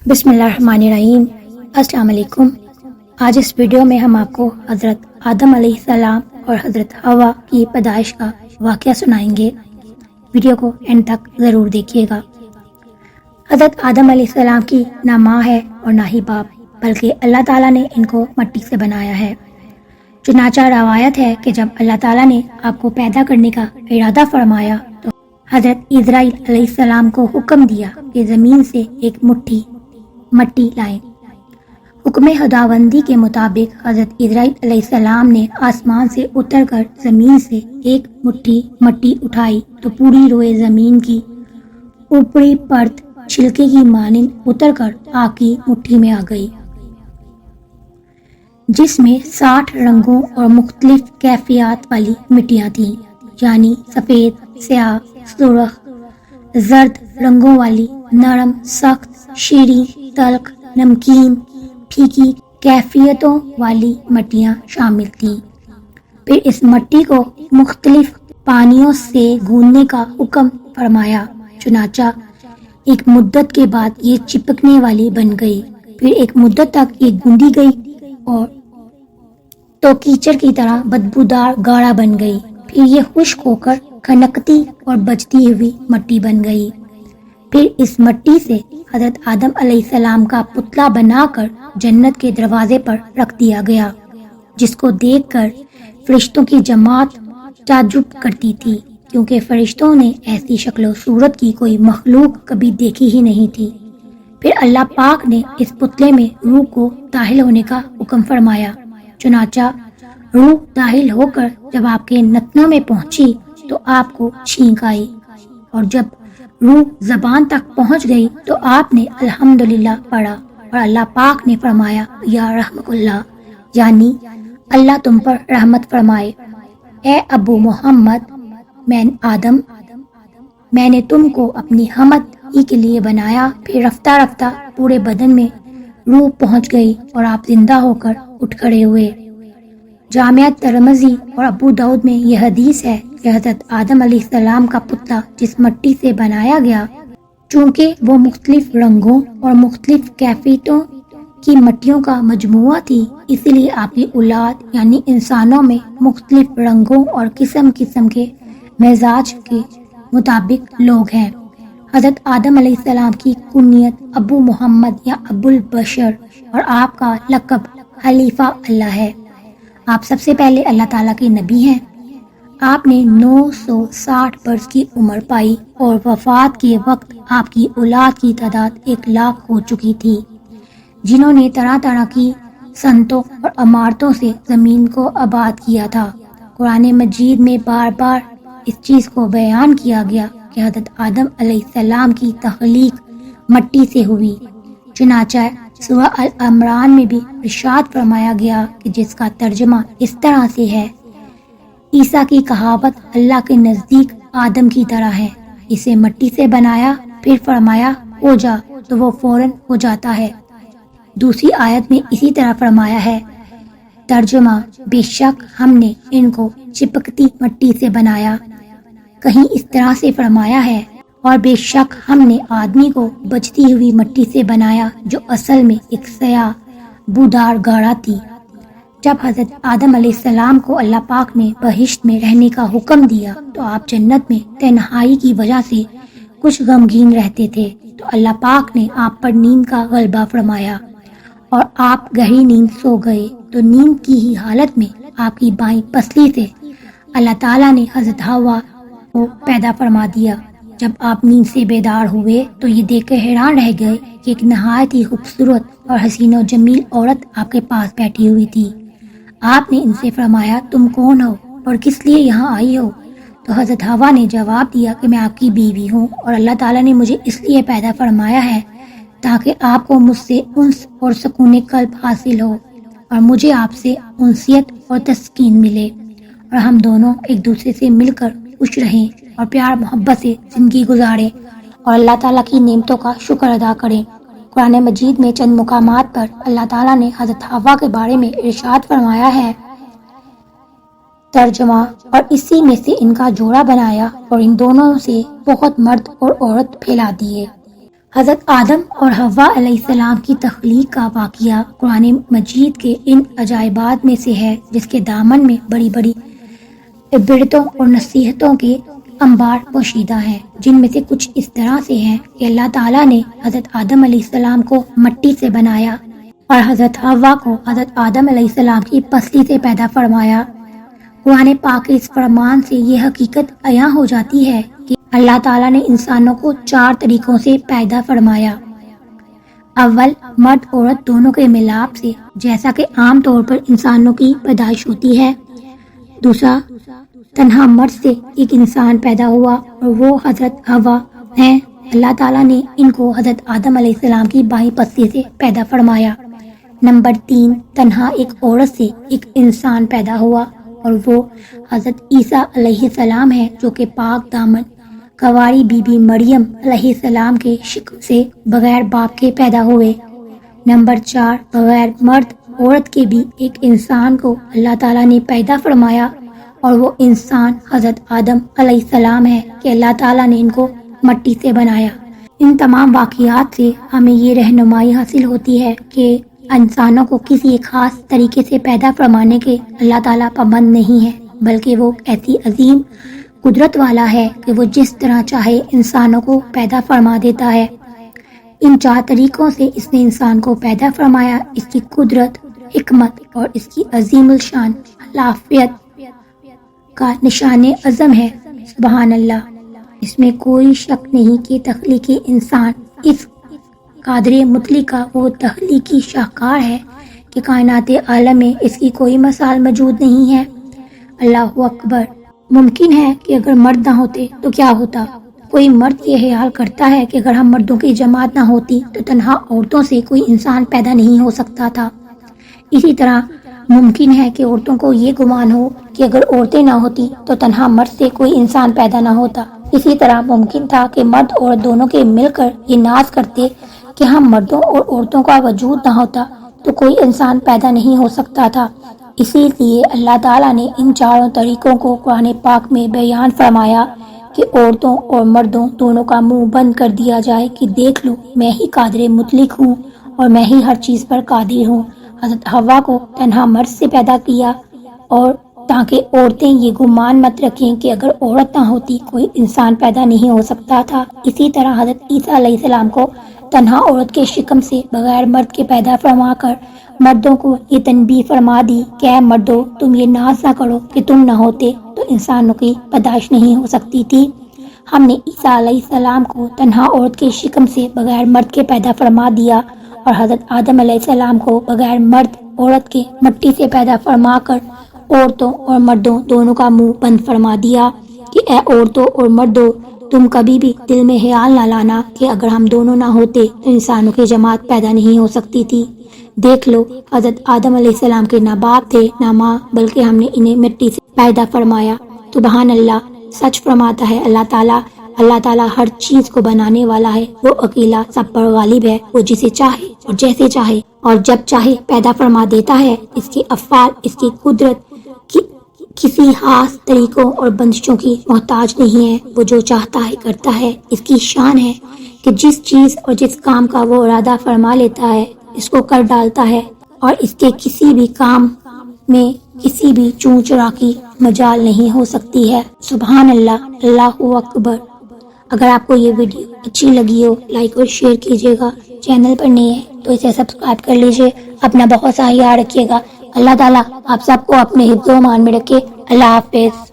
بسم اللہ الرحمن الرحیم۔ السلام علیکم۔ آج اس ویڈیو میں ہم آپ کو حضرت آدم علیہ السلام اور حضرت حوا کی پیدائش کا واقعہ سنائیں گے۔ ویڈیو کو اینڈ تک ضرور دیکھیے گا۔ حضرت آدم علیہ السلام کی نہ ماں ہے اور نہ ہی باپ، بلکہ اللہ تعالیٰ نے ان کو مٹی سے بنایا ہے۔ چنانچہ روایت ہے کہ جب اللہ تعالیٰ نے آپ کو پیدا کرنے کا ارادہ فرمایا تو حضرت اسرائیل علیہ السلام کو حکم دیا کہ زمین سے ایک مٹھی مٹی لائیں۔ حکم خداوندی کے مطابق حضرت اسرائیل علیہ السلام نے آسمان سے اتر کر زمین سے ایک مٹھی مٹی اٹھائی تو پوری روئے زمین کی اوپری پرت چھلکے کی مانند اتر کر آگ کی مٹھی میں آ گئی، جس میں 60 رنگوں اور مختلف کیفیات والی مٹیاں تھیں، یعنی سفید، سیاہ، سرخ، زرد رنگوں والی، نرم، سخت، شیریں، تلخ، نمکین، پھیکی کیفیتوں والی مٹیاں شامل تھیں۔ پھر اس مٹی کو مختلف پانیوں سے گوندنے کا حکم فرمایا، چنانچہ ایک مدت کے بعد یہ چپکنے والی بن گئی۔ پھر ایک مدت تک یہ گوندی گئی اور تو کیچڑ کی طرح بدبودار گاڑا بن گئی۔ پھر یہ خشک ہو کر کھنکتی اور بجتی ہوئی مٹی بن گئی۔ پھر اس مٹی سے حضرت آدم علیہ السلام کا پتلا بنا کر جنت کے دروازے پر رکھ دیا گیا، جس کو دیکھ کر فرشتوں کی جماعت تعجب کرتی تھی، کیونکہ فرشتوں نے ایسی شکل و صورت کی کوئی مخلوق کبھی دیکھی ہی نہیں تھی۔ پھر اللہ پاک نے اس پتلے میں روح کو داخل ہونے کا حکم فرمایا، چنانچہ روح داخل ہو کر جب آپ کے نتنوں میں پہنچی تو آپ کو چھینک آئی، اور جب روح زبان تک پہنچ گئی تو آپ نے الحمدللہ پڑھا، اور اللہ پاک نے فرمایا یا رحمت اللہ، یعنی اللہ تم پر رحمت فرمائے۔ اے ابو محمد، میں نے تم کو اپنی حمد ہی کے لیے بنایا۔ پھر رفتہ رفتہ پورے بدن میں روح پہنچ گئی اور آپ زندہ ہو کر اٹھ کھڑے ہوئے۔ جامعہ ترمذی اور ابو داؤد میں یہ حدیث ہے کہ حضرت آدم علیہ السلام کا پتلا جس مٹی سے بنایا گیا، چونکہ وہ مختلف رنگوں اور مختلف کیفیتوں کی مٹیوں کا مجموعہ تھی، اس لیے آپ کی اولاد یعنی انسانوں میں مختلف رنگوں اور قسم قسم کے مزاج کے مطابق لوگ ہیں۔ حضرت آدم علیہ السلام کی کنیت ابو محمد یا ابو البشر اور آپ کا لقب خلیفہ اللہ ہے۔ آپ سب سے پہلے اللہ تعالیٰ کے نبی ہیں۔ آپ نے 960 برس کی عمر پائی اور وفات کے وقت آپ کی اولاد کی تعداد 1 لاکھ ہو چکی تھی، جنہوں نے طرح طرح کی صنعتوں اور عمارتوں سے زمین کو آباد کیا تھا۔ قرآن مجید میں بار بار اس چیز کو بیان کیا گیا کہ حضرت آدم علیہ السلام کی تخلیق مٹی سے ہوئی، چنانچہ سورہ العمران میں بھی ارشاد فرمایا گیا کہ جس کا ترجمہ اس طرح سے ہے، عیسیٰ کی کہاوت اللہ کے نزدیک آدم کی طرح ہے، اسے مٹی سے بنایا پھر فرمایا ہو جا تو وہ فوراً ہو جاتا ہے۔ دوسری آیت میں اسی طرح فرمایا ہے، ترجمہ بے شک ہم نے ان کو چپکتی مٹی سے بنایا۔ کہیں اس طرح سے فرمایا ہے، اور بے شک ہم نے آدمی کو بجتی ہوئی مٹی سے بنایا جو اصل میں ایک سیاہ بودار گاڑا تھی۔ جب حضرت آدم علیہ السلام کو اللہ پاک نے بہشت میں رہنے کا حکم دیا تو آپ جنت میں تنہائی کی وجہ سے کچھ غمگین رہتے تھے، تو اللہ پاک نے آپ پر نیند کا غلبہ فرمایا اور آپ گہری نیند سو گئے۔ تو نیند کی ہی حالت میں آپ کی بائیں پسلی سے اللہ تعالیٰ نے حضرت حوا کو پیدا فرما دیا۔ جب آپ نیند سے بیدار ہوئے تو یہ دیکھ کر حیران رہ گئے کہ ایک نہایت ہی خوبصورت اور حسین و جمیل عورت آپ کے پاس بیٹھی ہوئی تھی۔ آپ نے ان سے فرمایا تم کون ہو اور کس لیے یہاں آئی ہو؟ تو حضرت حوا نے جواب دیا کہ میں آپ کی بیوی ہوں اور اللہ تعالیٰ نے مجھے اس لیے پیدا فرمایا ہے تاکہ آپ کو مجھ سے انس اور سکون قلب حاصل ہو اور مجھے آپ سے انسیت اور تسکین ملے، اور ہم دونوں ایک دوسرے سے مل کر خوش رہیں اور پیار محبت سے زندگی گزاریں اور اللہ تعالیٰ کی نعمتوں کا شکر ادا کریں۔ قرآن مجید میں چند مقامات پر اللہ تعالیٰ نے حضرت حوا کے بارے میں ارشاد فرمایا ہے، ترجمہ اور اسی میں سے ان کا جوڑا بنایا اور ان دونوں سے بہت مرد اور عورت پھیلا دیے۔ حضرت آدم اور حوا علیہ السلام کی تخلیق کا واقعہ قرآن مجید کے ان عجائبات میں سے ہے جس کے دامن میں بڑی بڑی عبرتوں اور نصیحتوں کے انبار پوشیدہ ہیں، جن میں سے کچھ اس طرح سے ہیں کہ اللہ تعالیٰ نے حضرت آدم علیہ السلام کو مٹی سے بنایا اور حضرت حوا کو حضرت آدم علیہ السلام کی پسلی سے پیدا فرمایا۔ قرآن پاک کے اس فرمان سے یہ حقیقت عیاں ہو جاتی ہے کہ اللہ تعالیٰ نے انسانوں کو 4 طریقوں سے پیدا فرمایا۔ اول، مرد عورت دونوں کے ملاپ سے، جیسا کہ عام طور پر انسانوں کی پیدائش ہوتی ہے۔ دوسرا، تنہا مرد سے ایک انسان پیدا ہوا اور وہ حضرت حوا ہیں۔ اللہ تعالیٰ نے ان کو حضرت آدم علیہ السلام کی بائیں پسلی سے پیدا فرمایا۔ نمبر 3، تنہا ایک عورت سے ایک انسان پیدا ہوا اور وہ حضرت عیسیٰ علیہ السلام ہے، جو کہ پاک دامن کنواری بی بی مریم علیہ السلام کے شکم سے بغیر باپ کے پیدا ہوئے۔ نمبر 4، بغیر مرد عورت کے بھی ایک انسان کو اللہ تعالیٰ نے پیدا فرمایا اور وہ انسان حضرت آدم علیہ السلام ہے کہ اللہ تعالیٰ نے ان کو مٹی سے بنایا۔ ان تمام واقعات سے ہمیں یہ رہنمائی حاصل ہوتی ہے کہ انسانوں کو کسی ایک خاص طریقے سے پیدا فرمانے کے اللہ تعالیٰ پابند نہیں ہے، بلکہ وہ ایسی عظیم قدرت والا ہے کہ وہ جس طرح چاہے انسانوں کو پیدا فرما دیتا ہے۔ ان 4 طریقوں سے اس نے انسان کو پیدا فرمایا۔ اس کی قدرت، حکمت اور اس کی عظیم الشان خلافیت کا نشان عظم ہے۔ سبحان اللہ، اس میں کوئی شک نہیں کہ تخلیقی انسان اس قادر مطلق کا وہ تخلیقی شاہکار ہے کہ کائنات عالم میں اس کی کوئی مثال موجود نہیں ہے۔ اللہ اکبر۔ ممکن ہے کہ اگر مرد نہ ہوتے تو کیا ہوتا؟ کوئی مرد یہ خیال کرتا ہے کہ اگر ہم مردوں کی جماعت نہ ہوتی تو تنہا عورتوں سے کوئی انسان پیدا نہیں ہو سکتا تھا۔ اسی طرح ممکن ہے کہ عورتوں کو یہ گمان ہو کہ اگر عورتیں نہ ہوتی تو تنہا مرد سے کوئی انسان پیدا نہ ہوتا۔ اسی طرح ممکن تھا کہ مرد اور دونوں کے مل کر یہ ناز کرتے کہ ہم مردوں اور عورتوں کا وجود نہ ہوتا تو کوئی انسان پیدا نہیں ہو سکتا تھا۔ اسی لیے اللہ تعالیٰ نے ان 4 طریقوں کو قرآن پاک میں بیان فرمایا کہ عورتوں اور مردوں دونوں کا منہ بند کر دیا جائے کہ دیکھ لو میں ہی قادر مطلق ہوں اور میں ہی ہر چیز پر قادر ہوں۔ حضرت حوا کو تنہا مرد سے پیدا کیا اور تاکہ عورتیں یہ گمان مت رکھیں کہ اگر عورت نہ ہوتی کوئی انسان پیدا نہیں ہو سکتا تھا۔ اسی طرح حضرت عیسیٰ علیہ السلام کو تنہا عورت کے شکم سے بغیر مرد کے پیدا فرما کر مردوں کو یہ تنبیہ فرما دی کہ اے مردوں، تم یہ ناز نہ کرو کہ تم نہ ہوتے تو انسانوں کی پیدائش نہیں ہو سکتی تھی۔ ہم نے عیسیٰ علیہ السلام کو تنہا عورت کے شکم سے بغیر مرد کے پیدا فرما دیا اور حضرت آدم علیہ السلام کو بغیر مرد عورت کے مٹی سے پیدا فرما کر عورتوں اور مردوں دونوں کا منہ بند فرما دیا کہ اے عورتوں اور مردوں، تم کبھی بھی دل میں خیال نہ لانا کہ اگر ہم دونوں نہ ہوتے تو انسانوں کی جماعت پیدا نہیں ہو سکتی تھی۔ دیکھ لو، حضرت آدم علیہ السلام کے نہ باپ تھے نہ ماں، بلکہ ہم نے انہیں مٹی سے پیدا فرمایا۔ سبحان اللہ، سچ فرماتا ہے اللہ تعالیٰ ہر چیز کو بنانے والا ہے، وہ اکیلا سب پر غالب ہے، وہ جسے چاہے اور جیسے چاہے اور جب چاہے پیدا فرما دیتا ہے۔ اس کے افعال، اس کی قدرت کسی خاص طریقوں اور بندشوں کی محتاج نہیں ہے، وہ جو چاہتا ہے کرتا ہے۔ اس کی شان ہے کہ جس چیز اور جس کام کا وہ ارادہ فرما لیتا ہے اس کو کر ڈالتا ہے، اور اس کے کسی بھی کام میں کسی بھی چون چرا کی مجال نہیں ہو سکتی ہے۔ سبحان اللہ، اللہ اکبر۔ اگر آپ کو یہ ویڈیو اچھی لگی ہو لائک اور شیئر کیجیے گا، چینل پر نہیں ہے تو اسے سبسکرائب کر لیجیے۔ اپنا بہت سا خیال رکھیے گا۔ اللہ تعالیٰ آپ سب کو اپنے حفظ و امان میں رکھے۔ اللہ حافظ۔